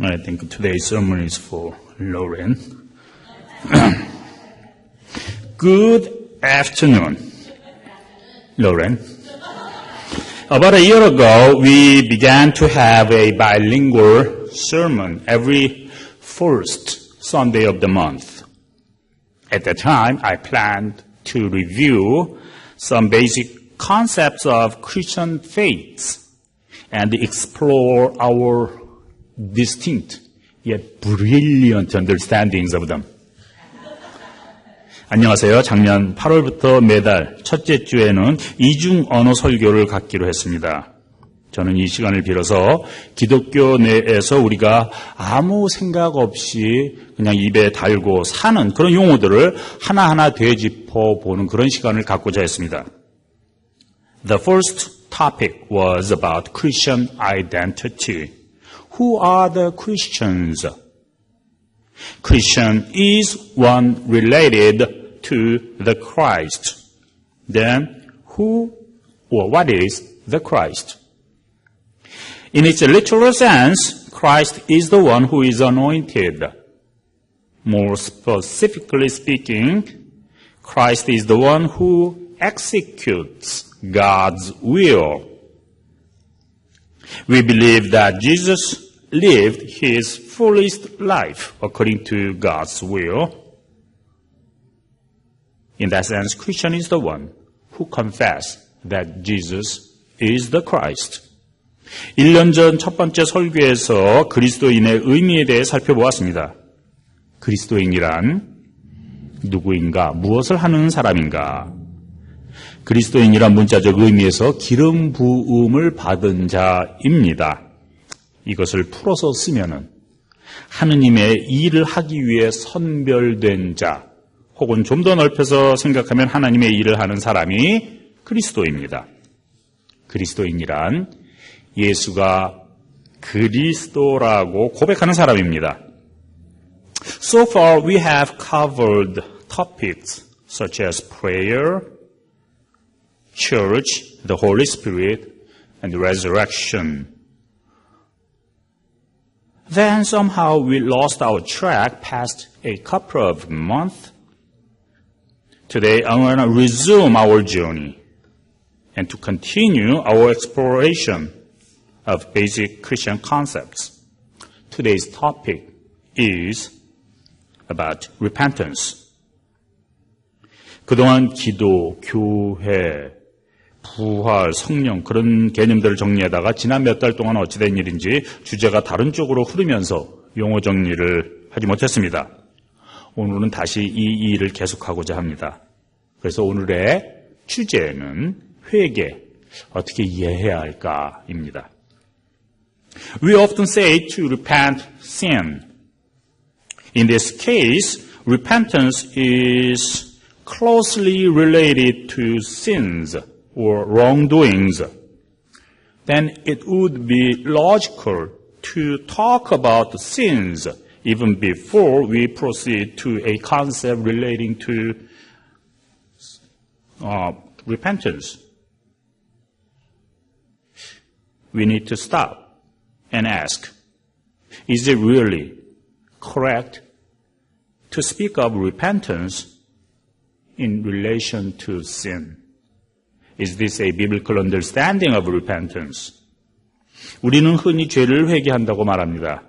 I think today's sermon is for Lauren. Good afternoon, Lauren. About a year ago, we began to have a bilingual sermon every first Sunday of the month. At that time, I planned to review some basic concepts of Christian faith and explore our distinct yet brilliant understandings of them. 안녕하세요. 작년 8월부터 매달 첫째 주에는 이중 언어 설교를 갖기로 했습니다. 저는 이 시간을 빌어서 기독교 내에서 우리가 아무 생각 없이 그냥 입에 달고 사는 그런 용어들을 하나하나 되짚어 보는 그런 시간을 갖고자 했습니다. The first topic was about Christian identity. Who are the Christians? Christian is one related to the Christ. Then, who or what is the Christ? In its literal sense, Christ is the one who is anointed. More specifically speaking, Christ is the one who executes God's will. We believe that Jesus lived his fullest life according to God's will. In that sense, Christian is the one who confesses that Jesus is the Christ. 1년 전 첫 번째 설교에서 그리스도인의 의미에 대해 살펴보았습니다. 그리스도인이란 누구인가, 무엇을 하는 사람인가? 그리스도인이란 문자적 의미에서 기름 부음을 받은 자입니다. 이것을 풀어서 쓰면은 하느님의 일을 하기 위해 선별된 자, 혹은 좀 더 넓혀서 생각하면 하나님의 일을 하는 사람이 그리스도입니다. 그리스도인이란 예수가 그리스도라고 고백하는 사람입니다. So far we have covered topics such as prayer, church, the Holy Spirit, and resurrection. Then somehow we lost our track past a couple of months. Today I want to resume our journey and to continue our exploration of basic Christian concepts. Today's topic is about repentance. 그동안 기도, 교회, 부활, 성령 그런 개념들을 정리하다가 지난 몇 달 동안 어찌된 일인지 주제가 다른 쪽으로 흐르면서 용어 정리를 하지 못했습니다. 오늘은 다시 이 일을 계속하고자 합니다. 그래서 오늘의 주제는 회개, 어떻게 이해해야 할까입니다. We often say to repent sin. In this case, repentance is closely related to sins or wrongdoings. Then it would be logical to talk about sins even before we proceed to a concept relating to repentance. We need to stop and ask, is it really correct to speak of repentance in relation to sin? Is this a biblical understanding of repentance? 우리는 흔히 죄를 회개한다고 말합니다.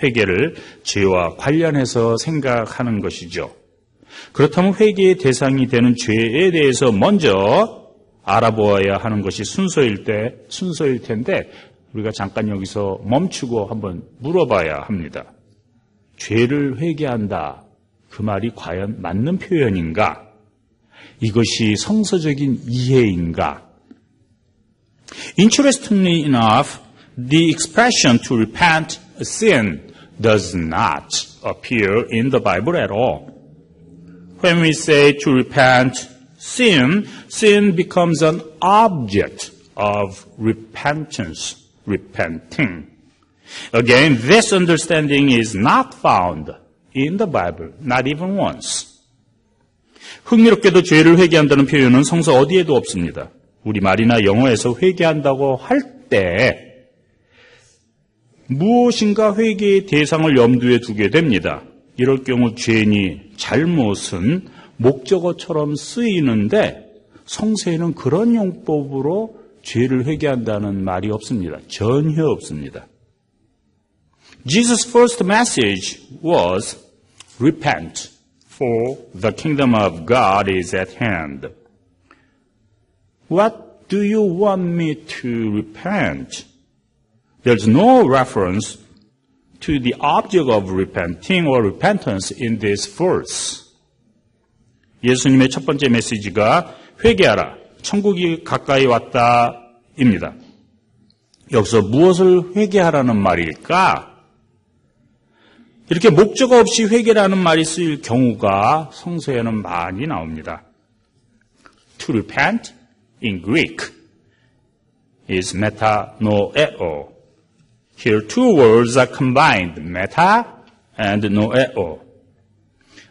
회개를 죄와 관련해서 생각하는 것이죠. 그렇다면 회개의 대상이 되는 죄에 대해서 먼저 알아보아야 하는 것이 순서일 텐데 우리가 잠깐 여기서 멈추고 한번 물어봐야 합니다. 죄를 회개한다. 그 말이 과연 맞는 표현인가? 이것이 성서적인 이해인가? Interestingly enough, the expression to repent a sin does not appear in the Bible at all. When we say to repent sin, sin becomes an object of repentance, repenting. Again, this understanding is not found in the Bible, not even once. 흥미롭게도 죄를 회개한다는 표현은 성서 어디에도 없습니다. 우리말이나 영어에서 회개한다고 할 때 무엇인가 회개의 대상을 염두에 두게 됩니다. 이럴 경우 죄니 잘못은 목적어처럼 쓰이는데 성서에는 그런 용법으로 죄를 회개한다는 말이 없습니다. 전혀 없습니다. Jesus' first message was, repent, for the kingdom of God is at hand. What do you want me to repent? There's no reference to the object of repenting or repentance in this verse. 예수님의 첫 번째 메시지가 회개하라, 천국이 가까이 왔다입니다. 여기서 무엇을 회개하라는 말일까? 이렇게 목적 없이 회개라는 말이 쓰일 경우가 성서에는 많이 나옵니다. To repent in Greek is metanoeo. Here two words are combined, meta and noeo.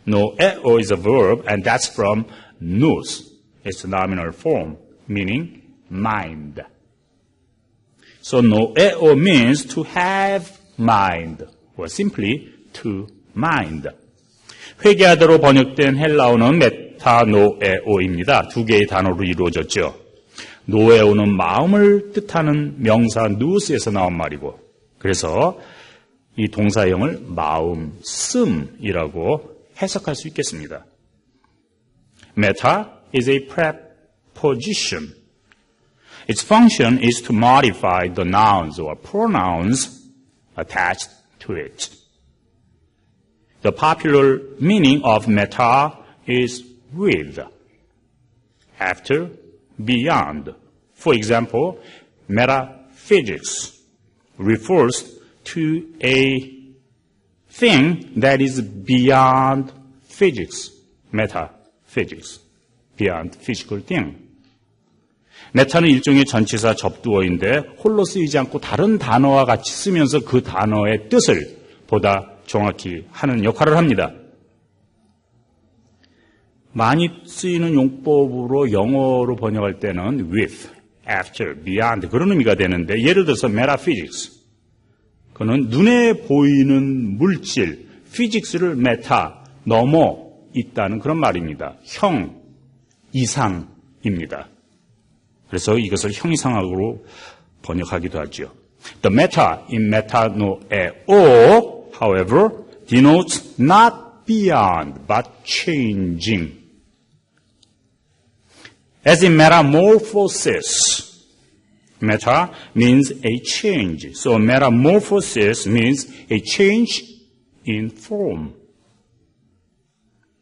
Noeo is a verb and that's from nous. It's a nominal form, meaning mind. So noeo means to have mind, or simply to mind. 회개하다로 번역된 헬라어는 메타노에오입니다. 두 개의 단어로 이루어졌죠. 노에오는 마음을 뜻하는 명사 누스에서 나온 말이고, 그래서 이 동사형을 마음, 씀이라고 해석할 수 있겠습니다. Meta is a preposition. Its function is to modify the nouns or pronouns attached to it. The popular meaning of meta is with, after, beyond. For example, metaphysics refers to a thing that is beyond physics. Metaphysics, beyond physical thing. 메타는 일종의 전치사 접두어인데 홀로 쓰이지 않고 다른 단어와 같이 쓰면서 그 단어의 뜻을 보다 정확히 하는 역할을 합니다. 많이 쓰이는 용법으로 영어로 번역할 때는 with, after, beyond 그런 의미가 되는데 예를 들어서 metaphysics. 그는 눈에 보이는 물질, physics를 메타, 넘어 있다는 그런 말입니다. 형, 이상입니다. 그래서 이것을 형이상학으로 번역하기도 하죠. The meta in metanoeo, however, denotes not beyond but changing. As in metamorphosis, meta means a change. So metamorphosis means a change in form.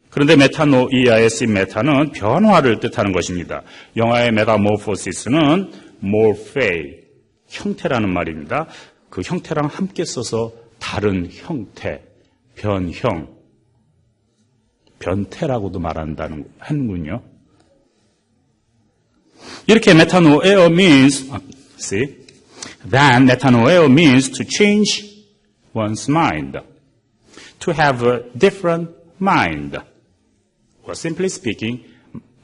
그런데 메타노이아에 쓰인 메타는 변화를 뜻하는 것입니다. 영어의 메타모포시스는 morphe, 형태라는 말입니다. 그 형태랑 함께 써서 다른 형태, 변형, 변태라고도 하는군요. 이렇게 metanoeo means, then metanoeo means to change one's mind, to have a different mind. Or simply speaking,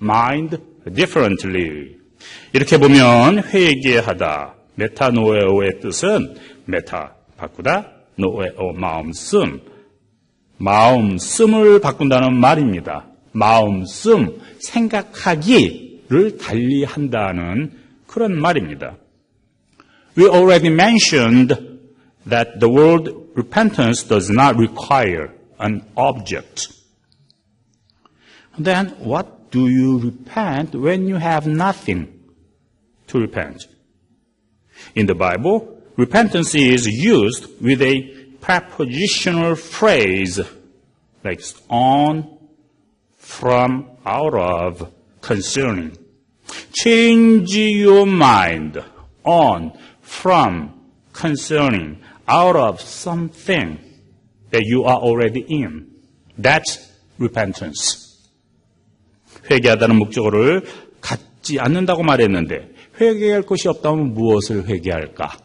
mind differently. 이렇게 보면 회개하다, 메타노에오의 뜻은 메타, 바꾸다, 노에오, 마음씀. 마음씀을 바꾼다는 말입니다. 마음씀, 생각하기를 달리한다는 그런 말입니다. We already mentioned that the word repentance does not require an object. Then what do you repent when you have nothing to repent? In the Bible, repentance is used with a prepositional phrase like on, from, out of, concerning. Change your mind on, from, concerning, out of something that you are already in. That's repentance. 회개하다는 목적어를 갖지 않는다고 말했는데 회개할 것이 없다면 무엇을 회개할까?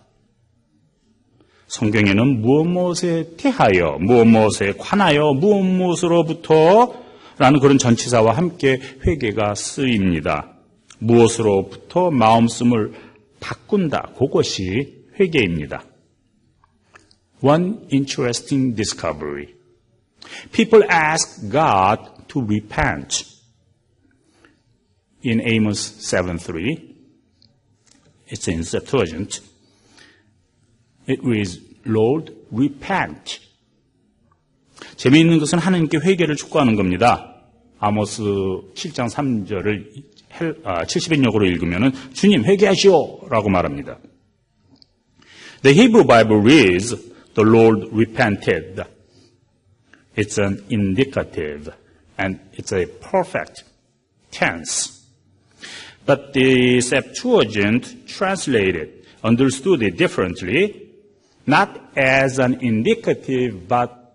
성경에는 무엇에 대하여, 무엇에 관하여, 무엇으로부터 라는 그런 전치사와 함께 회개가 쓰입니다. 무엇으로부터 마음씀을 바꾼다. 그것이 회개입니다. one interesting discovery. People ask God to repent. In Amos 7:3, it's in Septuagint. It reads, Lord, repent. 재미있는 것은 하나님께 회개를 촉구하는 겁니다. 아모스 7장 3절을 70인역으로 읽으면 주님 회개하시오 라고 말합니다. The Hebrew Bible reads, The Lord repented. It's an indicative and it's a perfect tense. But the Septuagint translated, understood it differently, not as an indicative but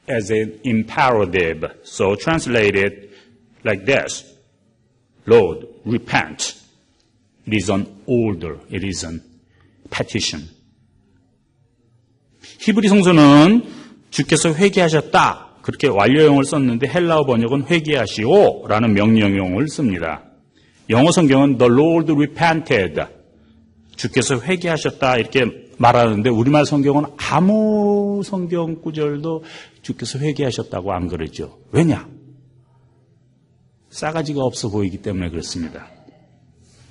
as an imperative. So translated like this, Lord, repent. It is an order. It is an petition. 히브리 성서는 주께서 회개하셨다. 그렇게 완료형을 썼는데 헬라어 번역은 회개하시오라는 명령형을 씁니다. 영어 성경은 The Lord repented. 주께서 회개하셨다 이렇게 말하는데 우리말 성경은 아무 성경 구절도 주께서 회개하셨다고 안 그러죠. 왜냐? 싸가지가 없어 보이기 때문에 그렇습니다.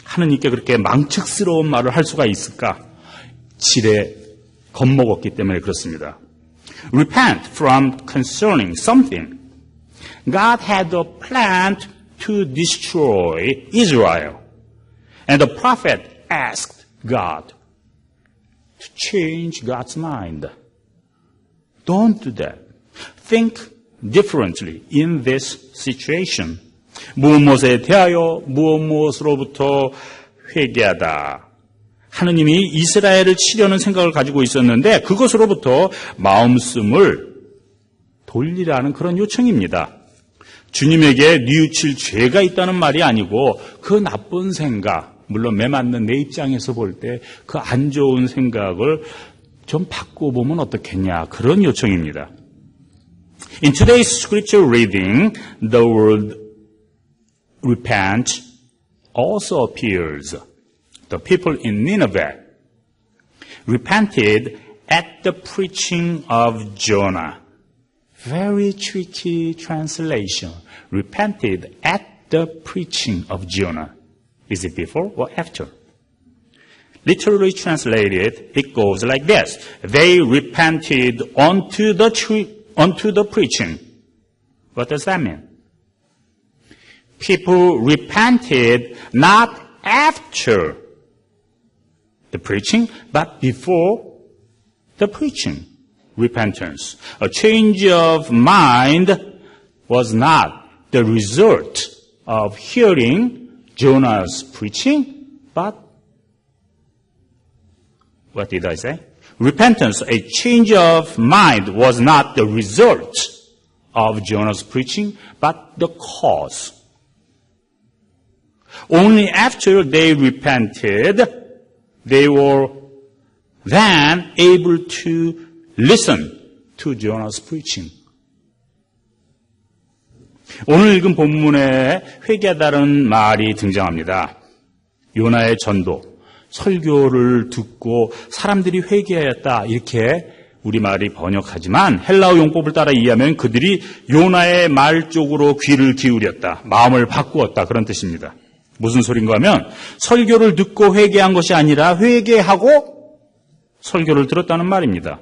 하느님께 그렇게 망측스러운 말을 할 수가 있을까? 지레 겁먹었기 때문에 그렇습니다. Repent from concerning something. God had a plan to destroy Israel. And the prophet asked God to change God's mind. Don't do that. Think differently in this situation. 무엇에 대하여 무엇으로부터 회개하다. 하느님이 이스라엘을 치려는 생각을 가지고 있었는데 그것으로부터 마음씀을 돌리라는 그런 요청입니다. 주님에게 뉘우칠 죄가 있다는 말이 아니고 그 나쁜 생각, 물론 매맞는 내 입장에서 볼 때 그 안 좋은 생각을 좀 바꿔보면 어떻겠냐 그런 요청입니다. In today's scripture reading, the word repent also appears. The people in Nineveh repented at the preaching of Jonah. Very tricky translation. Repented at the preaching of Jonah. Is it before or after? Literally translated, it goes like this. They repented unto the preaching. What does that mean? People repented not after the preaching, but before the preaching. Repentance. A change of mind was not the result of hearing Jonah's preaching, but what did I say? Repentance, a change of mind, was not the result of Jonah's preaching, but the cause. Only after they repented, they were then able to listen to Jonah's preaching. 오늘 읽은 본문에 회개하다는 말이 등장합니다. 요나의 전도, 설교를 듣고 사람들이 회개하였다 이렇게 우리말이 번역하지만 헬라어 용법을 따라 이해하면 그들이 요나의 말 쪽으로 귀를 기울였다, 마음을 바꾸었다 그런 뜻입니다. 무슨 소린가 하면 설교를 듣고 회개한 것이 아니라 회개하고 설교를 들었다는 말입니다.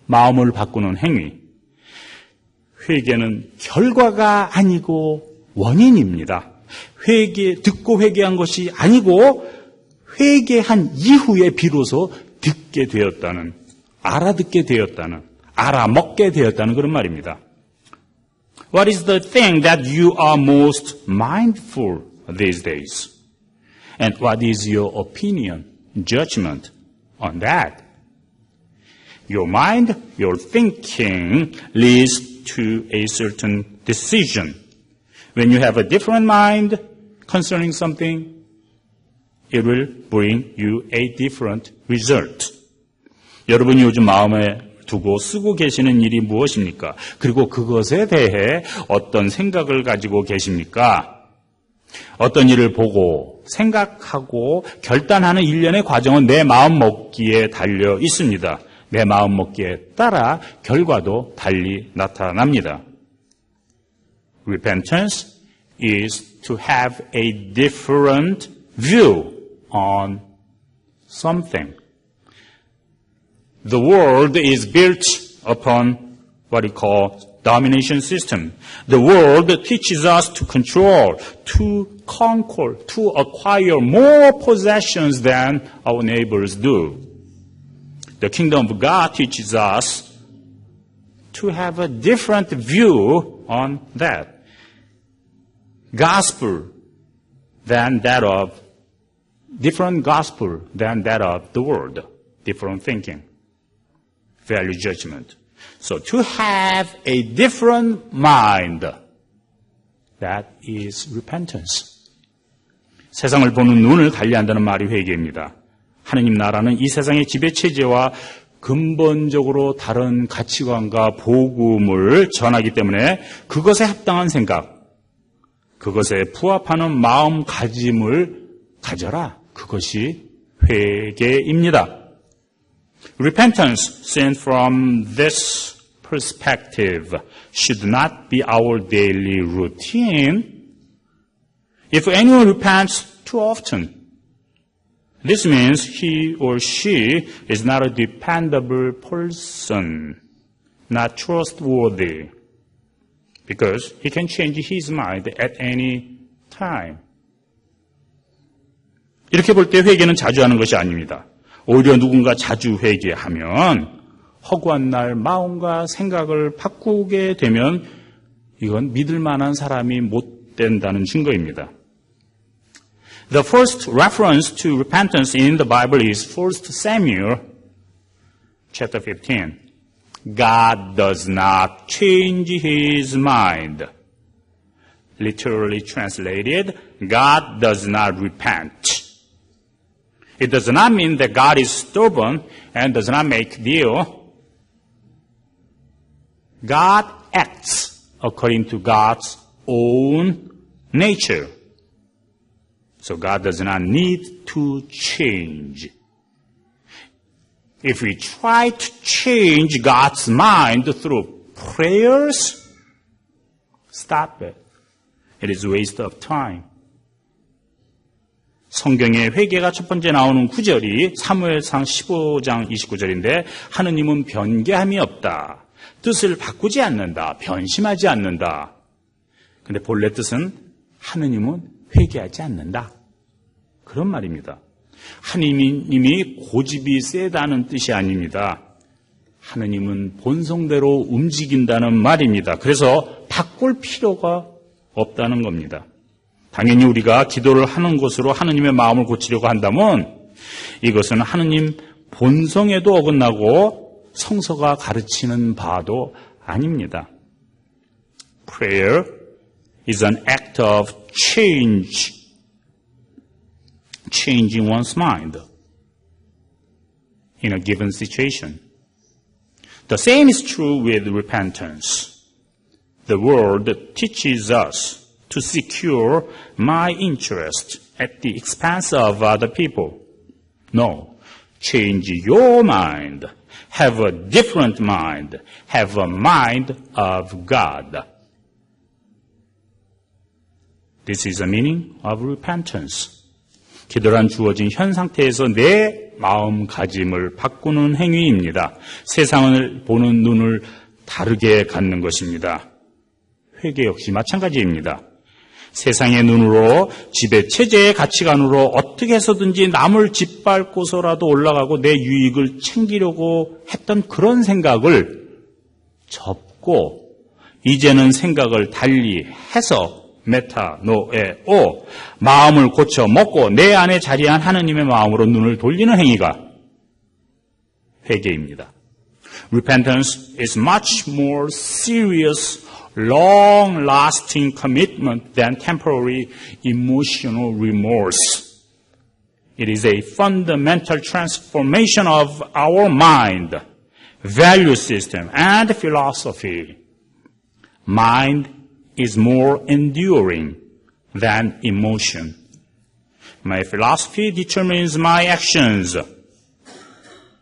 마음을 바꾸는 행위. 회개는 결과가 아니고 원인입니다. 듣고 회개한 것이 아니고 회개한 이후에 비로소 듣게 되었다는, 알아듣게 되었다는, 알아먹게 되었다는 그런 말입니다. What is the thing that you are most mindful these days? And what is your opinion, judgment on that? Your mind, your thinking leads to a certain decision. When you have a different mind concerning something, it will bring you a different result. 여러분이 요즘 마음에 두고 쓰고 계시는 일이 무엇입니까? 그리고 그것에 대해 어떤 생각을 가지고 계십니까? 어떤 일을 보고 생각하고 결단하는 일련의 과정은 내 마음 먹기에 달려 있습니다. 내 마음먹기에 따라 결과도 달리 나타납니다. Repentance is to have a different view on something. The world is built upon what we call domination system. The world teaches us to control, to conquer, to acquire more possessions than our neighbors do. The kingdom of God teaches us to have a different view on that. Different gospel than that of the world. Different thinking. Value judgment. So to have a different mind, that is repentance. 세상을 보는 눈을 달리한다는 말이 회개입니다. 하느님 나라는 이 세상의 지배체제와 근본적으로 다른 가치관과 복음을 전하기 때문에 그것에 합당한 생각, 그것에 부합하는 마음가짐을 가져라. 그것이 회개입니다. Repentance, seen from this perspective, should not be our daily routine. If anyone repents too often, this means he or she is not a dependable person, not trustworthy, because he can change his mind at any time. 이렇게 볼 때 회개는 자주 하는 것이 아닙니다. 오히려 누군가 자주 회개하면 허구한 날 마음과 생각을 바꾸게 되면 이건 믿을 만한 사람이 못 된다는 증거입니다. The first reference to repentance in the Bible is 1 Samuel chapter 15. God does not change his mind. Literally translated, God does not repent. It does not mean that God is stubborn and does not make deal. God acts according to God's own nature. So God does not need to change. If we try to change God's mind through prayers, stop it. It is a waste of time. 성경에 회개가 첫 번째 나오는 구절이 사무엘상 15장 29절인데 하느님은 변개함이 없다. 뜻을 바꾸지 않는다. 변심하지 않는다. 근데 본래 뜻은 하느님은 회개하지 않는다. 그런 말입니다. 하느님이 고집이 세다는 뜻이 아닙니다. 하느님은 본성대로 움직인다는 말입니다. 그래서 바꿀 필요가 없다는 겁니다. 당연히 우리가 기도를 하는 것으로 하느님의 마음을 고치려고 한다면 이것은 하느님 본성에도 어긋나고 성서가 가르치는 바도 아닙니다. Prayer is an act of changing one's mind in a given situation. The same is true with repentance. The world teaches us to secure my interest at the expense of other people. No, change your mind. Have a different mind. Have a mind of God. This is the meaning of repentance. 기도란 주어진 현 상태에서 내 마음가짐을 바꾸는 행위입니다. 세상을 보는 눈을 다르게 갖는 것입니다. 회개 역시 마찬가지입니다. 세상의 눈으로 지배체제의 가치관으로 어떻게 해서든지 남을 짓밟고서라도 올라가고 내 유익을 챙기려고 했던 그런 생각을 접고 이제는 생각을 달리 해서 메타노에오 마음을 고쳐 먹고 내 안에 자리한 하느님의 마음으로 눈을 돌리는 행위가 회개입니다. Repentance is much more serious, long-lasting commitment than temporary emotional remorse. It is a fundamental transformation of our mind, value system, and philosophy. Mind is more enduring than emotion. My philosophy determines my actions.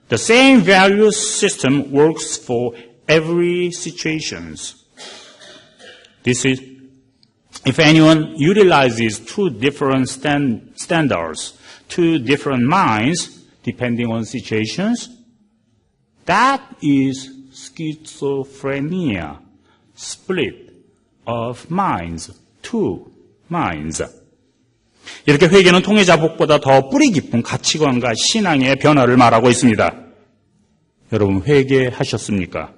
The same value system works for every situations. This is, if anyone utilizes two different standards, two different minds, depending on situations, that is schizophrenia, split of minds, two minds. 이렇게 회개는 통해자복보다 더 뿌리 깊은 가치관과 신앙의 변화를 말하고 있습니다. 여러분 회개하셨습니까?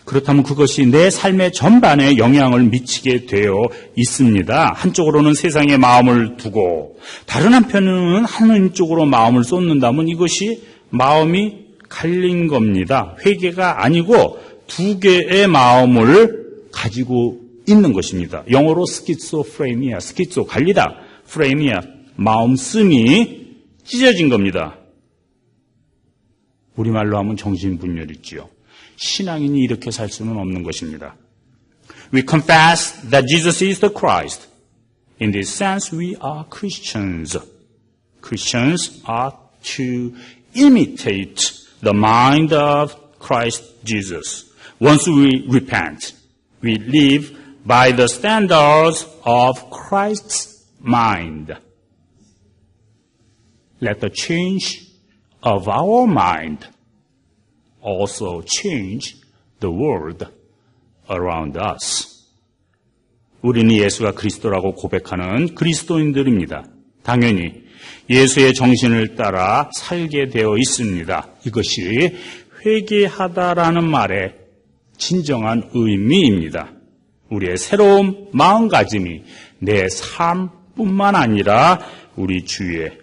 그렇다면 그것이 내 삶의 전반에 영향을 미치게 되어 있습니다. 한쪽으로는 세상에 마음을 두고 다른 한편으로는 하나님 쪽으로 마음을 쏟는다면 이것이 마음이 갈린 겁니다. 회개가 아니고 두 개의 마음을 가지고 있는 것입니다. 영어로 스키조프레니아, 스키조 갈리다, 프레니아, 마음씀이 찢어진 겁니다. 우리말로 하면 정신분열이지요. 신앙인이 이렇게 살 수는 없는 것입니다. We confess that Jesus is the Christ. In this sense, we are Christians. Christians are to imitate the mind of Christ Jesus. Once we repent, we live by the standards of Christ's mind. Let the change of our mind also change the world around us. 우리는 예수가 그리스도라고 고백하는 그리스도인들입니다. 당연히 예수의 정신을 따라 살게 되어 있습니다. 이것이 회개하다라는 말의 진정한 의미입니다. 우리의 새로운 마음가짐이 내 삶뿐만 아니라 우리 주위의